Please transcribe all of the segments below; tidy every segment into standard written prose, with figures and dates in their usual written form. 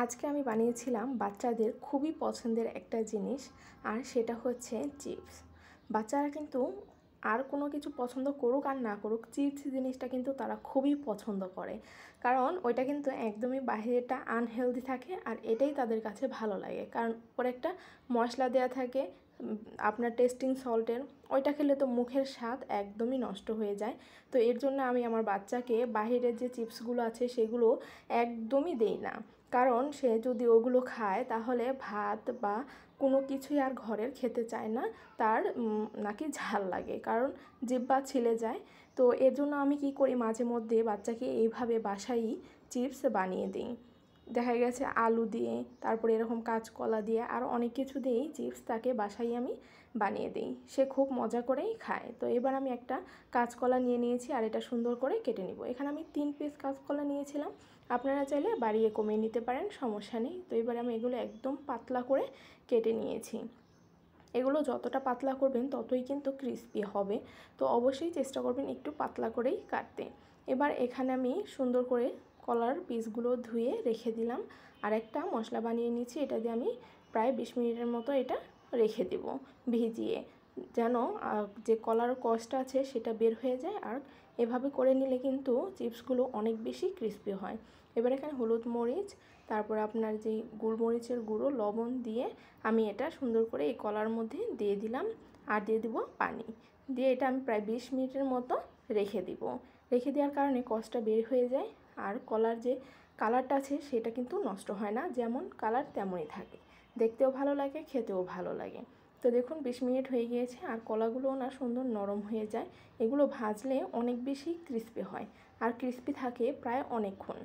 আজকে আমি বানিয়েছিলাম বাচ্চাদের খুবই পছন্দের একটা জিনিস, আর সেটা হচ্ছে চিপস। বাচ্চারা কিন্তু আর কোনো কিছু পছন্দ করুক আর না করুক, চিপস জিনিসটা কিন্তু তারা খুবই পছন্দ করে। কারণ ওইটা কিন্তু একদমই বাইরেটা আনহেলদি থাকে, আর এটাই তাদের কাছে ভালো লাগে। কারণ ওর একটা মশলা দেওয়া থাকে, আপনার টেস্টিং সল্টের, ওইটা খেলে তো মুখের স্বাদ একদমই নষ্ট হয়ে যায়। তো এর জন্য আমি আমার বাচ্চাকে বাইরের যে চিপসগুলো আছে সেগুলো একদমই দেই না। কারণ সে যদি ওগুলো খায় তাহলে ভাত বা কোনো কিছুই আর ঘরের খেতে চায় না, তার নাকি ঝাল লাগে, কারণ জিহ্বা ছিলে যায়। তো এর জন্য আমি কি করি, মাঝে মধ্যে বাচ্চাকে এইভাবে বাসায়ই চিপস বানিয়ে দিই। দেখা গেছে আলু দিয়ে, তারপরে এরকম কাঁচকলা দিয়ে, আর অনেক কিছু দিয়েই চিপস তাকে বাসায় আমি বানিয়ে দিই। সে খুব মজা করেই খায়। তো এবার আমি একটা কাঁচকলা নিয়ে নিয়েছি, আর এটা সুন্দর করে কেটে নিব। এখানে আমি 3 পিস কাঁচকলা নিয়েছিলাম, আপনারা চাইলে বাড়িয়ে কমিয়ে নিতে পারেন, সমস্যা নেই। তো এবার আমি এগুলো একদম পাতলা করে কেটে নিয়েছি। এগুলো যতটা পাতলা করবেন ততই কিন্তু ক্রিস্পি হবে, তো অবশ্যই চেষ্টা করবেন একটু পাতলা করেই কাটতে। এবার এখানে আমি সুন্দর করে কলার পিসগুলো ধুয়ে রেখে দিলাম, আর একটা মশলা বানিয়ে নিয়েছি। এটা দিয়ে আমি প্রায় 20 মিনিটের মতো এটা রেখে দেব ভিজিয়ে, যেন যে কলার কষটা আছে সেটা বের হয়ে যায়। আর এভাবে করে নিলে কিন্তু চিপসগুলো অনেক বেশি ক্রিস্পি হয়। এবার এখানে হলুদ মরিচ, তারপর আপনার যে গোলমরিচের গুঁড়ো, লবণ দিয়ে আমি এটা সুন্দর করে এই কলার মধ্যে দিয়ে দিলাম, আর দিয়ে দিব পানি দিয়ে। এটা আমি প্রায় 20 মিনিটের মতো রেখে দিব। রেখে দেওয়ার কারণে কষটা বের হয়ে যায়, আর কলার যে কালারটা আছে সেটা কিন্তু নষ্ট হয় না, যেমন কালার তেমনই থাকে, দেখতেও ভালো লাগে, খেতেও ভালো লাগে। তো দেখুন 20 মিনিট হয়ে গিয়েছে, আর কলাগুলোও না সুন্দর নরম হয়ে যায়। এগুলো ভাজলে অনেক বেশি ক্রিস্পি হয়, আর ক্রিস্পি থাকে প্রায় অনেকক্ষণ।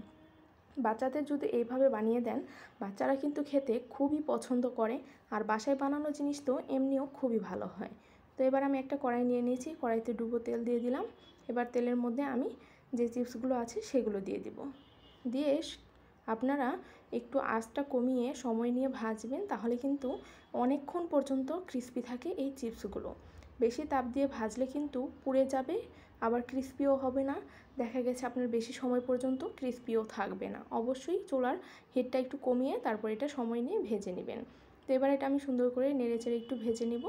বাচ্চাদের যদি এইভাবে বানিয়ে দেন, বাচ্চারা কিন্তু খেতে খুবই পছন্দ করে। আর বাসায় বানানো জিনিস তো এমনিও খুবই ভালো হয়। তো এবার আমি একটা কড়াই নিয়ে নিয়েছি, কড়াইতে ডুবো তেল দিয়ে দিলাম। এবার তেলের মধ্যে আমি যে চিপসগুলো আছে সেগুলো দিয়ে দিব। দিয়ে আপনারা একটু আঁচটা কমিয়ে সময় নিয়ে ভাজবেন, তাহলে কিন্তু অনেকক্ষণ পর্যন্ত ক্রিস্পি থাকে এই চিপসগুলো। বেশি তাপ দিয়ে ভাজলে কিন্তু পুড়ে যাবে, আবার ক্রিস্পিও হবে না। দেখা গেছে আপনার বেশি সময় পর্যন্ত ক্রিস্পিও থাকবে না। অবশ্যই চুলার হিটটা একটু কমিয়ে তারপর এটা সময় নিয়ে ভেজে নেবেন। তো এবার এটা আমি সুন্দর করে নেড়েচেড়ে একটু ভেজে নিব।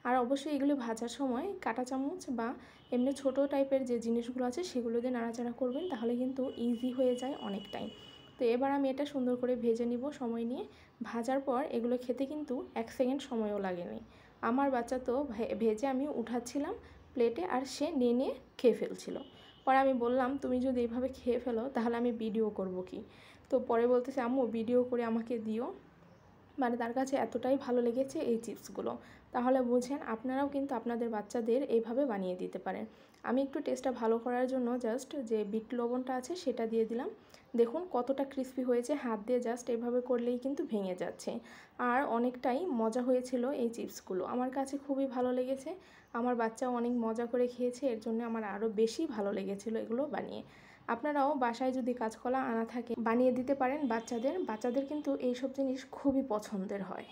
আর অবশ্যই এগুলো ভাজার সময় কাঁটা চামচ বা এমনি ছোটো টাইপের যে জিনিসগুলো আছে সেগুলো দিয়ে নাড়াচাড়া করবেন, তাহলে কিন্তু ইজি হয়ে যায় অনেকটাই। তো এবার আমি এটা সুন্দর করে ভেজে নিব সময় নিয়ে। ভাজার পর এগুলো খেতে কিন্তু 1 সেকেন্ড সময়ও লাগেনি। আমার বাচ্চা তো ভেজে আমি উঠাচ্ছিলাম প্লেটে, আর সে নিয়ে নিয়ে খেয়ে ফেলছিল। পরে আমি বললাম, তুমি যদি এইভাবে খেয়ে ফেলো তাহলে আমি ভিডিও করব কি? তো পরে বলতেছে, আম্মু ভিডিও করে আমাকে দিও। মানে তার কাছে এতটাই ভালো লেগেছে এই চিপসগুলো। তাহলে বুঝেন, আপনারাও কিন্তু আপনাদের বাচ্চাদের এইভাবে বানিয়ে দিতে পারেন। আমি একটু টেস্টটা ভালো করার জন্য জাস্ট যে বিট লবণটা আছে সেটা দিয়ে দিলাম। দেখুন কতটা ক্রিস্পি হয়েছে, হাত দিয়ে জাস্ট এভাবে করলেই কিন্তু ভেঙে যাচ্ছে। আর অনেকটাই মজা হয়েছিল এই চিপসগুলো, আমার কাছে খুবই ভালো লেগেছে। আমার বাচ্চাও অনেক মজা করে খেয়েছে, এর জন্য আমার আরও বেশি ভালো লেগেছিলো এগুলো বানিয়ে। আপনারাও বাসায় যদি কাঁচকলা আনা থাকে বানিয়ে দিতে পারেন বাচ্চাদের। বাচ্চাদের কিন্তু এইসব জিনিস খুবই পছন্দের হয়।